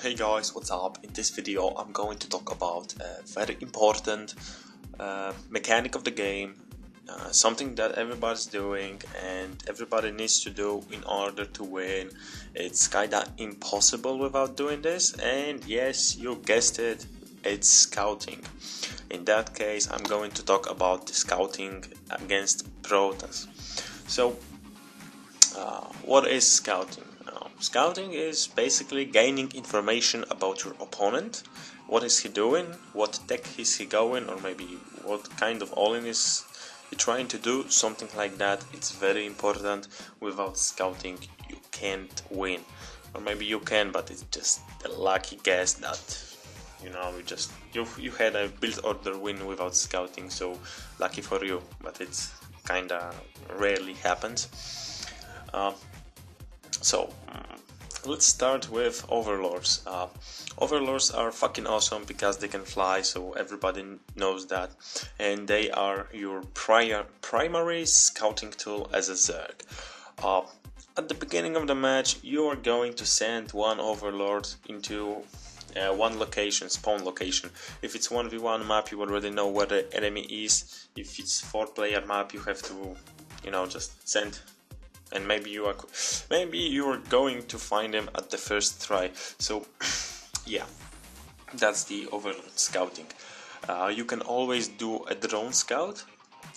Hey guys, what's up? In this video I'm going to talk about a very important mechanic of the game, something that everybody's doing and everybody needs to do in order to win. It's kinda impossible without doing this, and yes, you guessed it, it's scouting. In that case, I'm going to talk about the scouting against Protoss. So, what is scouting? Scouting is basically gaining information about your opponent. What is he doing? What tech is he going? Or maybe what kind of all-in is he trying to do? Something like that. It's very important. Without scouting, you can't win. Or maybe you can, but it's just a lucky guess that you had a build order win without scouting. So lucky for you, but it's kinda rarely happens. Let's start with Overlords. Overlords are fucking awesome because they can fly, so everybody knows that, and they are your primary scouting tool as a Zerg. At the beginning of the match, you are going to send one Overlord into one location, spawn location. If it's 1v1 map, you already know where the enemy is. If it's 4-player map, you have to, just send. And maybe you are going to find them at the first try. So yeah, that's the Overlord scouting. You can always do a drone scout.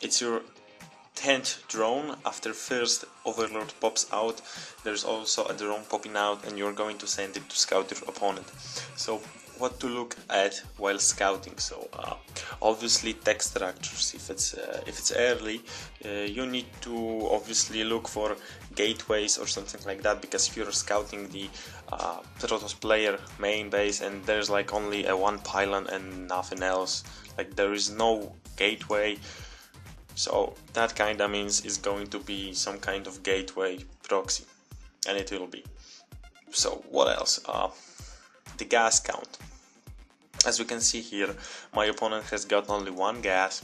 It's your 10th drone after first Overlord pops out. There's also a drone popping out, and you're going to send it to scout your opponent. So what to look at while scouting? So obviously tech structures. If it's early, you need to obviously look for gateways or something like that, because if you're scouting the Protoss player main base and there's like only a one pylon and nothing else, like there is no gateway, so that kinda means it's going to be some kind of gateway proxy, and it will be. So what else? The gas count. As we can see here, my opponent has got only one gas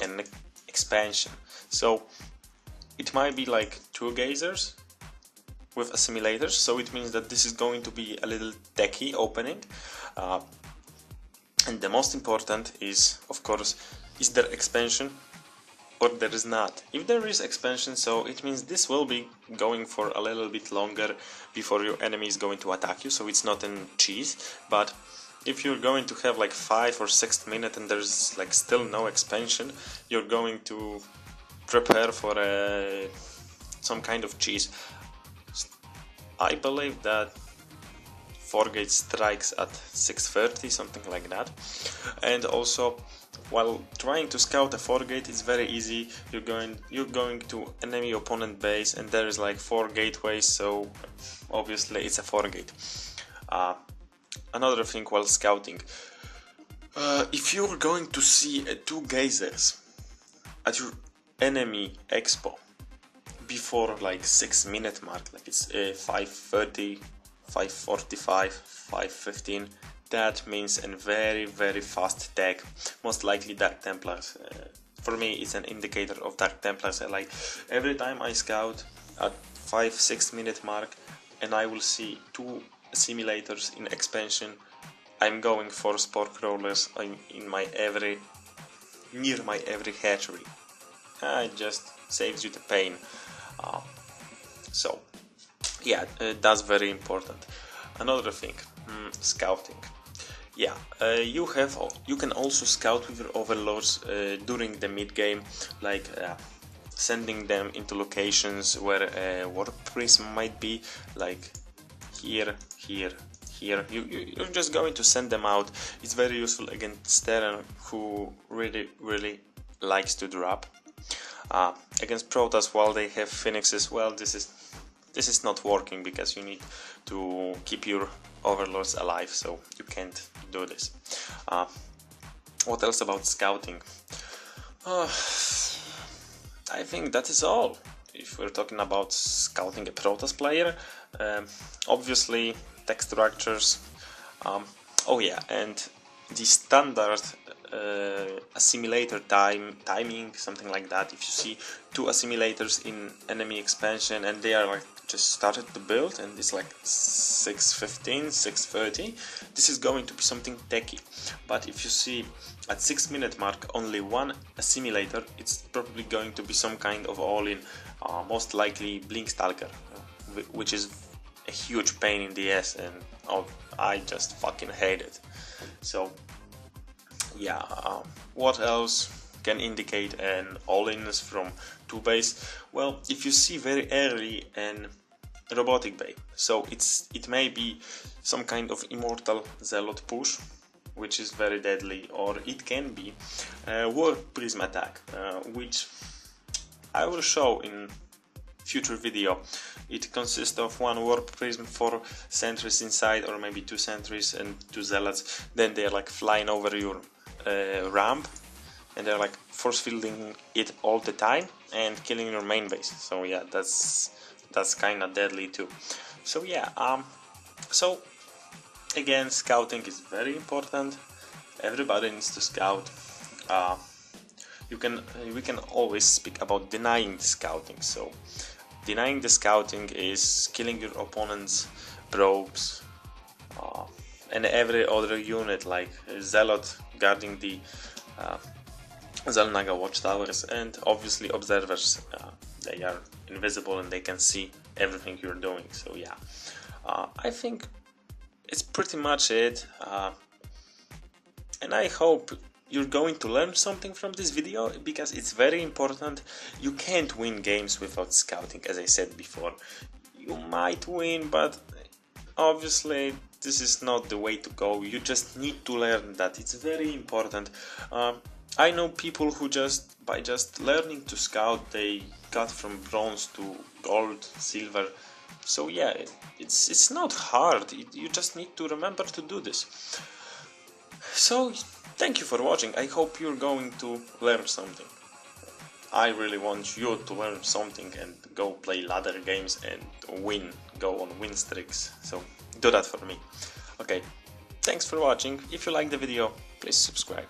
and an expansion. So it might be like 2 geysers with assimilators, so it means that this is going to be a little techy opening. And the most important is, of course, is there expansion or there is not. If there is expansion, so it means this will be going for a little bit longer before your enemy is going to attack you, so it's not in cheese. But if you're going to have like 5 or 6 minutes and there's like still no expansion, you're going to prepare for some kind of cheese. I believe that 4-gate strikes at 6:30, something like that. And also, while trying to scout a 4-gate, it's very easy. You're going to enemy opponent base, and there is like 4 gateways, so obviously it's a 4-gate. Another thing while scouting, if you're going to see 2 geysers at your enemy expo before like 6-minute mark, like it's 5:30, 5:45, 5:15, that means a very fast tag, most likely Dark Templars. For me, it's an indicator of Dark Templars. Like every time I scout at 5-6 minute mark and I will see 2 simulators in expansion, I'm going for spore crawlers near my every hatchery. It just saves you the pain. So yeah, that's very important. Another thing, scouting. Yeah, you can also scout with your Overlords during the mid game, like sending them into locations where a warp prism might be, like here. You're just going to send them out. It's very useful against Terran, who really likes to drop. Against Protoss, while they have Phoenixes, well, this is not working because you need to keep your Overlords alive, so you can't do this. What else about scouting? I think that is all. If we're talking about scouting a Protoss player, obviously tech structures. Oh yeah, and the standard assimilator timing, something like that. If you see 2 assimilators in enemy expansion and they are like just started to build and it's like 6:15, 6:30, this is going to be something techy. But if you see at 6-minute mark only 1 assimilator, it's probably going to be some kind of all-in, most likely Blink Stalker, which is a huge pain in the ass, and I just fucking hate it. So yeah, what else can indicate an all-in from 2 base? Well, if you see very early an robotic bay, so it may be some kind of immortal zealot push, which is very deadly, or it can be a warp prism attack, which I will show in future video. It consists of 1 warp prism, 4 sentries inside, or maybe 2 sentries and 2 zealots. Then they're like flying over your ramp, and they're like force fielding it all the time and killing your main base. So yeah, that's kind of deadly too. So yeah, so again, scouting is very important. Everybody needs to scout. We can always speak about denying the scouting. So denying the scouting is killing your opponent's probes and every other unit, like Zealot guarding the Zalnaga watchtowers, and obviously observers. They are invisible and they can see everything you're doing. So yeah, I think it's pretty much it, and I hope you're going to learn something from this video, because it's very important. You can't win games without scouting, as I said before. You might win, but obviously this is not the way to go. You just need to learn that. It's very important. I know people who by just learning to scout, they got from bronze to gold, silver. So yeah, it's not hard. You just need to remember to do this. So thank you for watching. I hope you're going to learn something. I really want you to learn something and go play ladder games and win, go on win streaks. So do that for me. Okay, thanks for watching. If you like the video, please subscribe.